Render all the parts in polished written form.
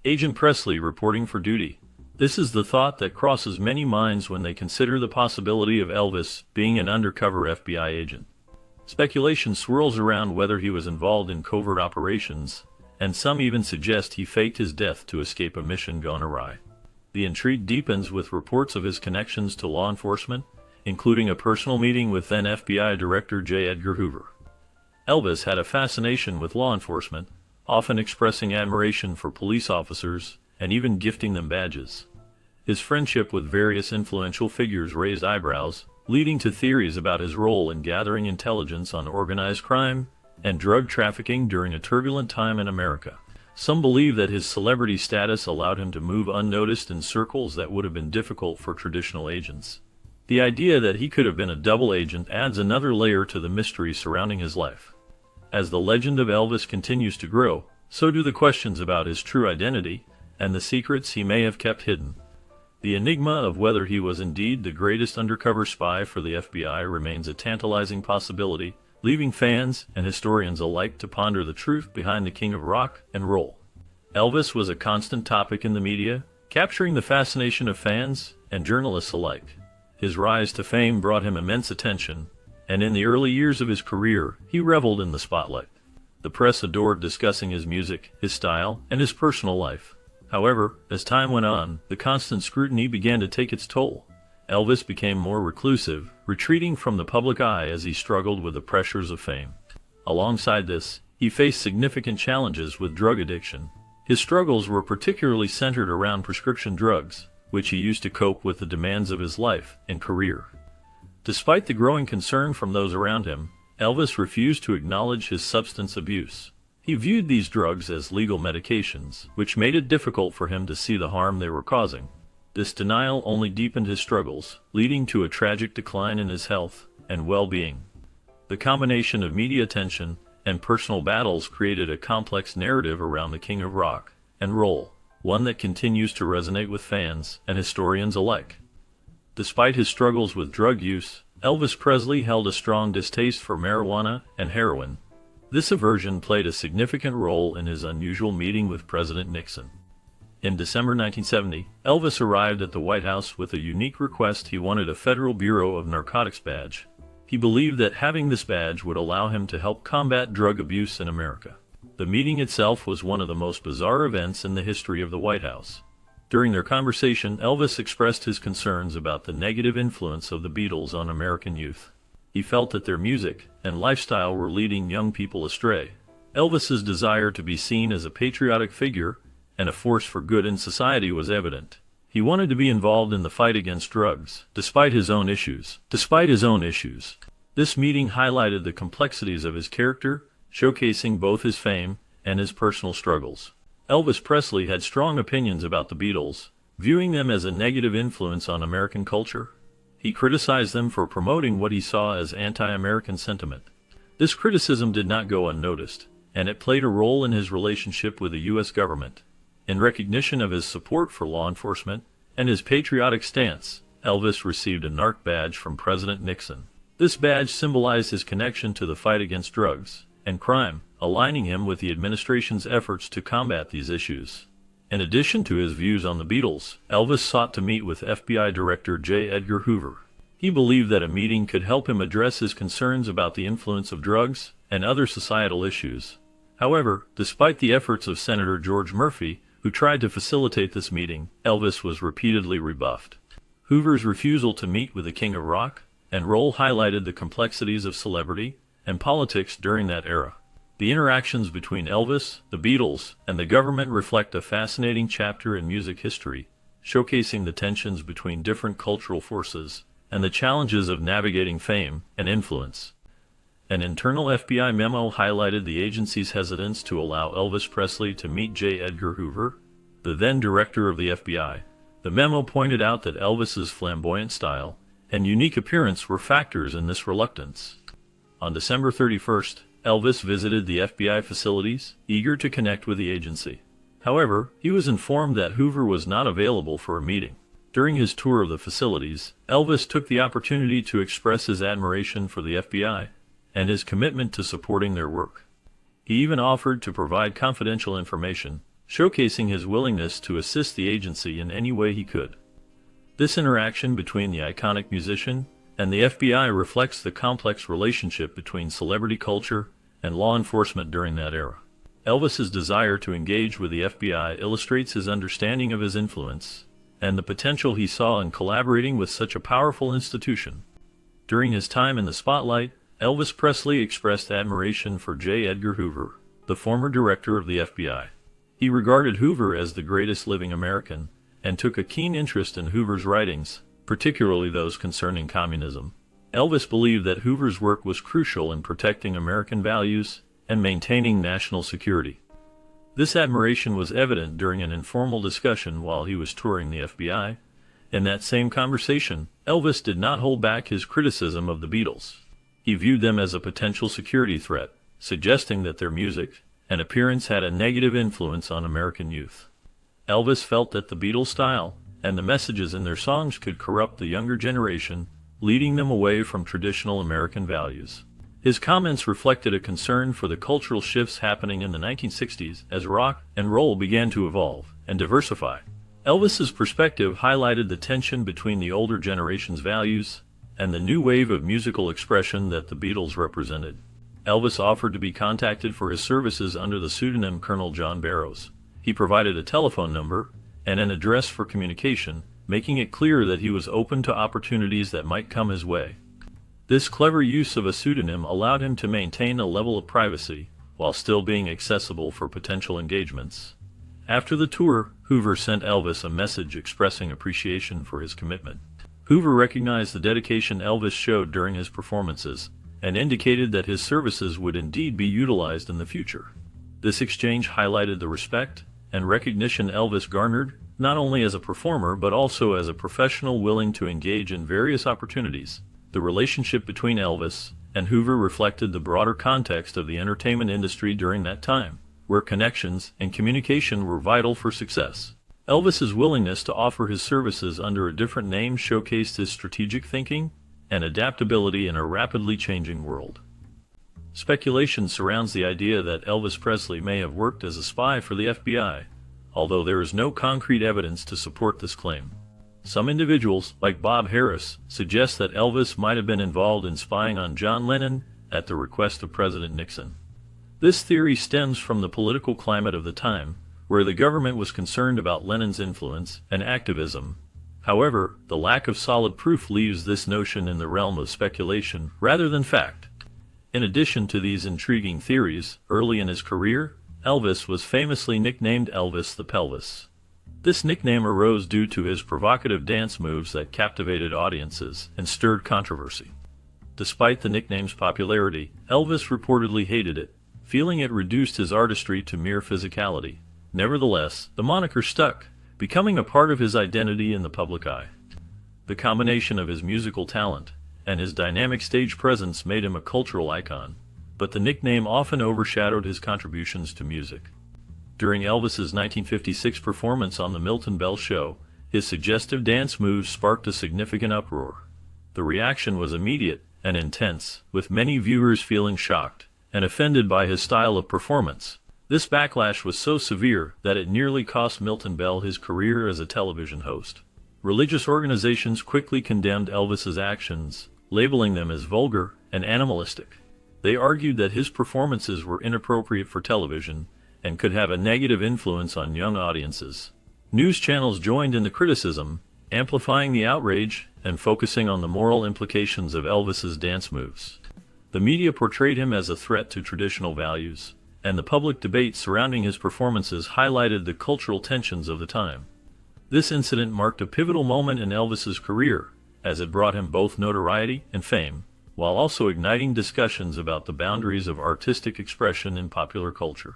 Agent Presley reporting for duty. This is the thought that crosses many minds when they consider the possibility of Elvis being an undercover FBI agent. Speculation swirls around whether he was involved in covert operations, and some even suggest he faked his death to escape a mission gone awry. The intrigue deepens with reports of his connections to law enforcement, including a personal meeting with then FBI Director J. Edgar Hoover. Elvis had a fascination with law enforcement, often expressing admiration for police officers and even gifting them badges. His friendship with various influential figures raised eyebrows, leading to theories about his role in gathering intelligence on organized crime and drug trafficking during a turbulent time in America. Some believe that his celebrity status allowed him to move unnoticed in circles that would have been difficult for traditional agents. The idea that he could have been a double agent adds another layer to the mystery surrounding his life. As the legend of Elvis continues to grow, so do the questions about his true identity and the secrets he may have kept hidden. The enigma of whether he was indeed the greatest undercover spy for the FBI remains a tantalizing possibility, leaving fans and historians alike to ponder the truth behind the king of rock and roll. Elvis was a constant topic in the media, capturing the fascination of fans and journalists alike. His rise to fame brought him immense attention, and in the early years of his career, he reveled in the spotlight. The press adored discussing his music, his style, and his personal life. However, as time went on, the constant scrutiny began to take its toll. Elvis became more reclusive, retreating from the public eye as he struggled with the pressures of fame. Alongside this, he faced significant challenges with drug addiction. His struggles were particularly centered around prescription drugs, which he used to cope with the demands of his life and career. Despite the growing concern from those around him, Elvis refused to acknowledge his substance abuse. He viewed these drugs as legal medications, which made it difficult for him to see the harm they were causing. This denial only deepened his struggles, leading to a tragic decline in his health and well-being. The combination of media attention and personal battles created a complex narrative around the king of rock and roll, one that continues to resonate with fans and historians alike. Despite his struggles with drug use, Elvis Presley held a strong distaste for marijuana and heroin. This aversion played a significant role in his unusual meeting with President Nixon. In December 1970, Elvis arrived at the White House with a unique request. He wanted a Federal Bureau of Narcotics badge. He believed that having this badge would allow him to help combat drug abuse in America. The meeting itself was one of the most bizarre events in the history of the White House. During their conversation, Elvis expressed his concerns about the negative influence of the Beatles on American youth. He felt that their music and lifestyle were leading young people astray. Elvis's desire to be seen as a patriotic figure and a force for good in society was evident. He wanted to be involved in the fight against drugs, despite his own issues. This meeting highlighted the complexities of his character, showcasing both his fame and his personal struggles. Elvis Presley had strong opinions about the Beatles, viewing them as a negative influence on American culture. He criticized them for promoting what he saw as anti-American sentiment. This criticism did not go unnoticed, and it played a role in his relationship with the U.S. government. In recognition of his support for law enforcement and his patriotic stance, Elvis received a NARC badge from President Nixon. This badge symbolized his connection to the fight against drugs and crime, aligning him with the administration's efforts to combat these issues. In addition to his views on the Beatles, Elvis sought to meet with FBI Director J. Edgar Hoover. He believed that a meeting could help him address his concerns about the influence of drugs and other societal issues. However, despite the efforts of Senator George Murphy, who tried to facilitate this meeting, Elvis was repeatedly rebuffed. Hoover's refusal to meet with the king of rock and roll highlighted the complexities of celebrity and politics during that era. The interactions between Elvis, the Beatles, and the government reflect a fascinating chapter in music history, showcasing the tensions between different cultural forces and the challenges of navigating fame and influence. An internal FBI memo highlighted the agency's hesitance to allow Elvis Presley to meet J. Edgar Hoover, the then director of the FBI. The memo pointed out that Elvis's flamboyant style and unique appearance were factors in this reluctance. On December 31st, Elvis visited the FBI facilities, eager to connect with the agency. However, he was informed that Hoover was not available for a meeting. During his tour of the facilities, Elvis took the opportunity to express his admiration for the FBI and his commitment to supporting their work. He even offered to provide confidential information, showcasing his willingness to assist the agency in any way he could. This interaction between the iconic musician and the FBI reflects the complex relationship between celebrity culture and law enforcement during that era. Elvis's desire to engage with the FBI illustrates his understanding of his influence and the potential he saw in collaborating with such a powerful institution. During his time in the spotlight, Elvis Presley expressed admiration for J. Edgar Hoover, the former director of the FBI. He regarded Hoover as the greatest living American and took a keen interest in Hoover's writings, particularly those concerning communism. Elvis believed that Hoover's work was crucial in protecting American values and maintaining national security. This admiration was evident during an informal discussion while he was touring the FBI. In that same conversation, Elvis did not hold back his criticism of the Beatles. He viewed them as a potential security threat, suggesting that their music and appearance had a negative influence on American youth. Elvis felt that the Beatles' style and the messages in their songs could corrupt the younger generation, leading them away from traditional American values. His comments reflected a concern for the cultural shifts happening in the 1960s as rock and roll began to evolve and diversify. Elvis's perspective highlighted the tension between the older generation's values and the new wave of musical expression that the Beatles represented. Elvis offered to be contacted for his services under the pseudonym Colonel John Barrows. He provided a telephone number and an address for communication, making it clear that he was open to opportunities that might come his way. This clever use of a pseudonym allowed him to maintain a level of privacy while still being accessible for potential engagements. After the tour, Hoover sent Elvis a message expressing appreciation for his commitment. Hoover recognized the dedication Elvis showed during his performances and indicated that his services would indeed be utilized in the future. This exchange highlighted the respect and recognition Elvis garnered, not only as a performer but also as a professional willing to engage in various opportunities. The relationship between Elvis and Hoover reflected the broader context of the entertainment industry during that time, where connections and communication were vital for success. Elvis's willingness to offer his services under a different name showcased his strategic thinking and adaptability in a rapidly changing world. Speculation surrounds the idea that Elvis Presley may have worked as a spy for the FBI, although there is no concrete evidence to support this claim. Some individuals, like Bob Harris, suggest that Elvis might have been involved in spying on John Lennon at the request of President Nixon. This theory stems from the political climate of the time, where the government was concerned about Lennon's influence and activism. However, the lack of solid proof leaves this notion in the realm of speculation rather than fact. In addition to these intriguing theories, early in his career, Elvis was famously nicknamed Elvis the Pelvis. This nickname arose due to his provocative dance moves that captivated audiences and stirred controversy. Despite the nickname's popularity, Elvis reportedly hated it, feeling it reduced his artistry to mere physicality. Nevertheless, the moniker stuck, becoming a part of his identity in the public eye. The combination of his musical talent and his dynamic stage presence made him a cultural icon, but the nickname often overshadowed his contributions to music. During Elvis's 1956 performance on The Milton Bell Show, his suggestive dance moves sparked a significant uproar. The reaction was immediate and intense, with many viewers feeling shocked and offended by his style of performance. This backlash was so severe that it nearly cost Milton Bell his career as a television host. Religious organizations quickly condemned Elvis's actions, labeling them as vulgar and animalistic. They argued that his performances were inappropriate for television and could have a negative influence on young audiences. News channels joined in the criticism, amplifying the outrage and focusing on the moral implications of Elvis's dance moves. The media portrayed him as a threat to traditional values, and the public debate surrounding his performances highlighted the cultural tensions of the time. This incident marked a pivotal moment in Elvis's career, as it brought him both notoriety and fame, while also igniting discussions about the boundaries of artistic expression in popular culture.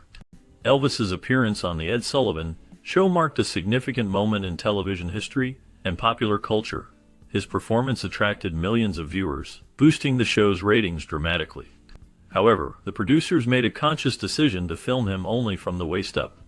Elvis's appearance on The Ed Sullivan Show marked a significant moment in television history and popular culture. His performance attracted millions of viewers, boosting the show's ratings dramatically. However, the producers made a conscious decision to film him only from the waist up.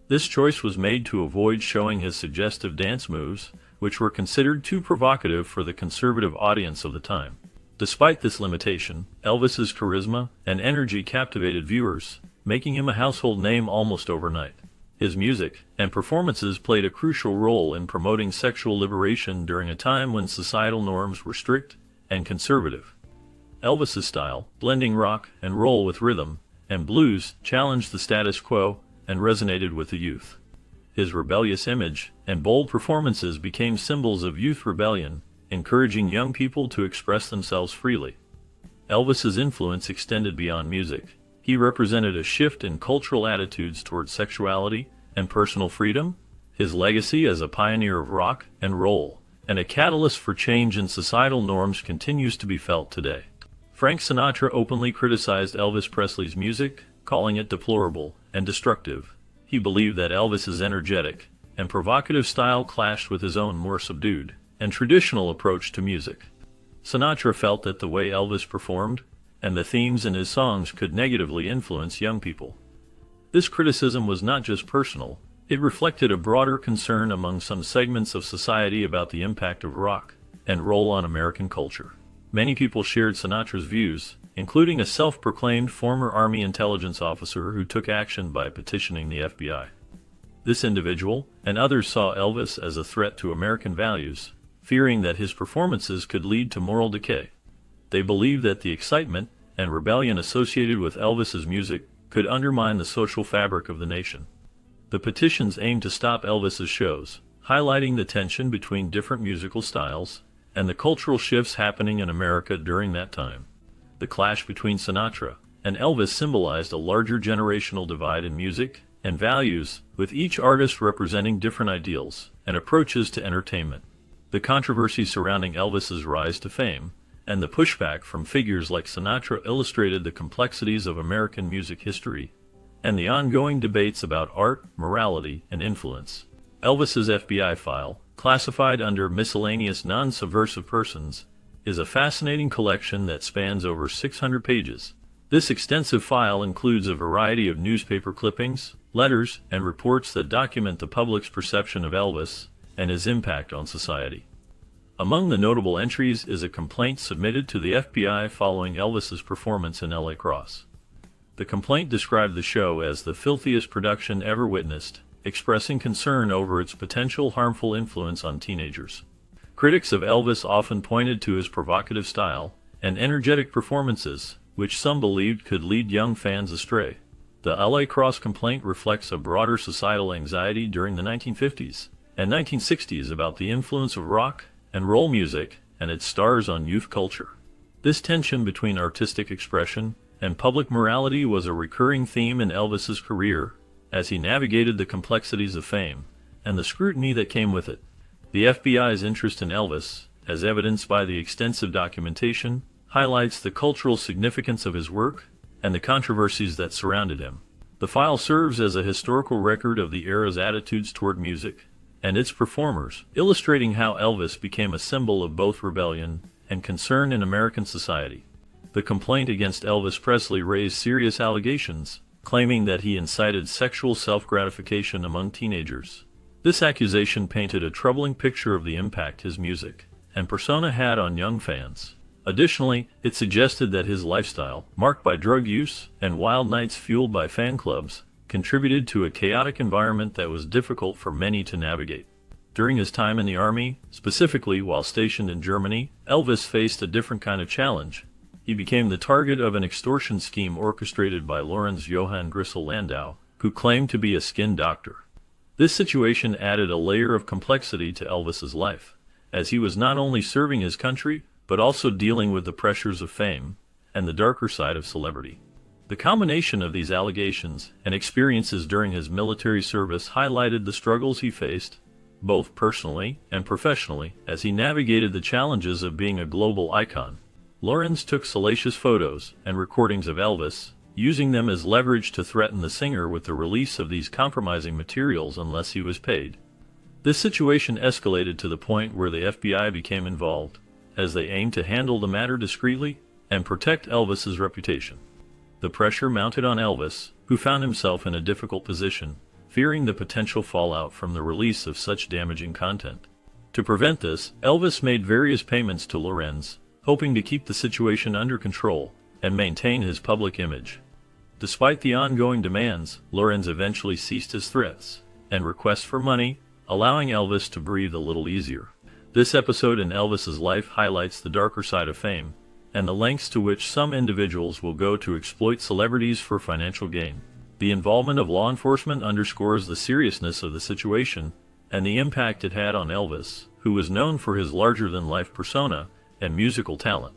This choice was made to avoid showing his suggestive dance moves, which were considered too provocative for the conservative audience of the time. Despite this limitation, Elvis's charisma and energy captivated viewers, making him a household name almost overnight. His music and performances played a crucial role in promoting sexual liberation during a time when societal norms were strict and conservative. Elvis's style, blending rock and roll with rhythm and blues, challenged the status quo and resonated with the youth. His rebellious image and bold performances became symbols of youth rebellion, encouraging young people to express themselves freely. Elvis's influence extended beyond music. He represented a shift in cultural attitudes toward sexuality and personal freedom. His legacy as a pioneer of rock and roll and a catalyst for change in societal norms continues to be felt today. Frank Sinatra openly criticized Elvis Presley's music, calling it deplorable and destructive. He believed that Elvis's energetic and provocative style clashed with his own more subdued and traditional approach to music. Sinatra felt that the way Elvis performed and the themes in his songs could negatively influence young people. This criticism was not just personal, it reflected a broader concern among some segments of society about the impact of rock and roll on American culture. Many people shared Sinatra's views, including a self-proclaimed former Army intelligence officer who took action by petitioning the FBI. This individual and others saw Elvis as a threat to American values, fearing that his performances could lead to moral decay. They believed that the excitement and rebellion associated with Elvis's music could undermine the social fabric of the nation. The petitions aimed to stop Elvis's shows, highlighting the tension between different musical styles and the cultural shifts happening in America during that time. The clash between Sinatra and Elvis symbolized a larger generational divide in music and values, with each artist representing different ideals and approaches to entertainment. The controversy surrounding Elvis's rise to fame and the pushback from figures like Sinatra illustrated the complexities of American music history and the ongoing debates about art, morality, and influence. Elvis's FBI file, classified under Miscellaneous Non-Subversive Persons, is a fascinating collection that spans over 600 pages. This extensive file includes a variety of newspaper clippings, letters, and reports that document the public's perception of Elvis and his impact on society. Among the notable entries is a complaint submitted to the FBI following Elvis's performance in LA Cross. The complaint described the show as the filthiest production ever witnessed, expressing concern over its potential harmful influence on teenagers. Critics of Elvis often pointed to his provocative style and energetic performances, which some believed could lead young fans astray. The LA Cross complaint reflects a broader societal anxiety during the 1950s and 1960s about the influence of rock and roll music and its stars on youth culture. This tension between artistic expression and public morality was a recurring theme in Elvis's career as he navigated the complexities of fame and the scrutiny that came with it. The FBI's interest in Elvis, as evidenced by the extensive documentation, highlights the cultural significance of his work and the controversies that surrounded him. The file serves as a historical record of the era's attitudes toward music and its performers, illustrating how Elvis became a symbol of both rebellion and concern in American society. The complaint against Elvis Presley raised serious allegations, claiming that he incited sexual self-gratification among teenagers. This accusation painted a troubling picture of the impact his music and persona had on young fans. Additionally, it suggested that his lifestyle, marked by drug use and wild nights fueled by fan clubs, contributed to a chaotic environment that was difficult for many to navigate. During his time in the Army, specifically while stationed in Germany, Elvis faced a different kind of challenge. He became the target of an extortion scheme orchestrated by Lorenz Johann Grissel Landau, who claimed to be a skin doctor. This situation added a layer of complexity to Elvis's life, as he was not only serving his country, but also dealing with the pressures of fame and the darker side of celebrity. The combination of these allegations and experiences during his military service highlighted the struggles he faced, both personally and professionally, as he navigated the challenges of being a global icon. Lorenz took salacious photos and recordings of Elvis, using them as leverage to threaten the singer with the release of these compromising materials unless he was paid. This situation escalated to the point where the FBI became involved, as they aimed to handle the matter discreetly and protect Elvis's reputation. The pressure mounted on Elvis, who found himself in a difficult position, fearing the potential fallout from the release of such damaging content. To prevent this, Elvis made various payments to Lorenz, hoping to keep the situation under control and maintain his public image. Despite the ongoing demands, Lorenz eventually ceased his threats and requests for money, allowing Elvis to breathe a little easier. This episode in Elvis's life highlights the darker side of fame and the lengths to which some individuals will go to exploit celebrities for financial gain. The involvement of law enforcement underscores the seriousness of the situation and the impact it had on Elvis, who was known for his larger-than-life persona and musical talent.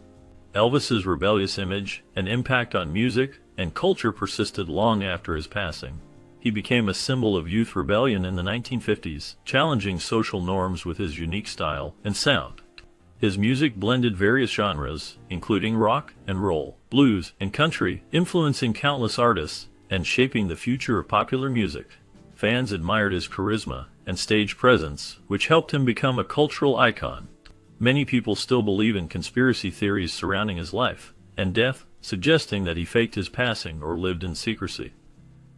Elvis's rebellious image and impact on music and culture persisted long after his passing. He became a symbol of youth rebellion in the 1950s, challenging social norms with his unique style and sound. His music blended various genres, including rock and roll, blues, and country, influencing countless artists and shaping the future of popular music. Fans admired his charisma and stage presence, which helped him become a cultural icon. Many people still believe in conspiracy theories surrounding his life and death, suggesting that he faked his passing or lived in secrecy.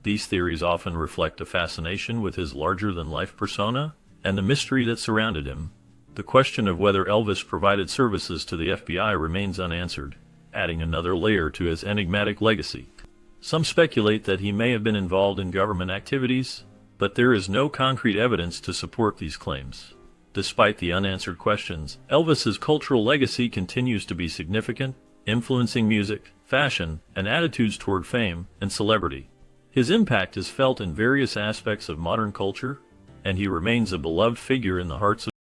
These theories often reflect a fascination with his larger-than-life persona and the mystery that surrounded him. The question of whether Elvis provided services to the FBI remains unanswered, adding another layer to his enigmatic legacy. Some speculate that he may have been involved in government activities, but there is no concrete evidence to support these claims. Despite the unanswered questions, Elvis's cultural legacy continues to be significant, influencing music, fashion, and attitudes toward fame and celebrity. His impact is felt in various aspects of modern culture, and he remains a beloved figure in the hearts of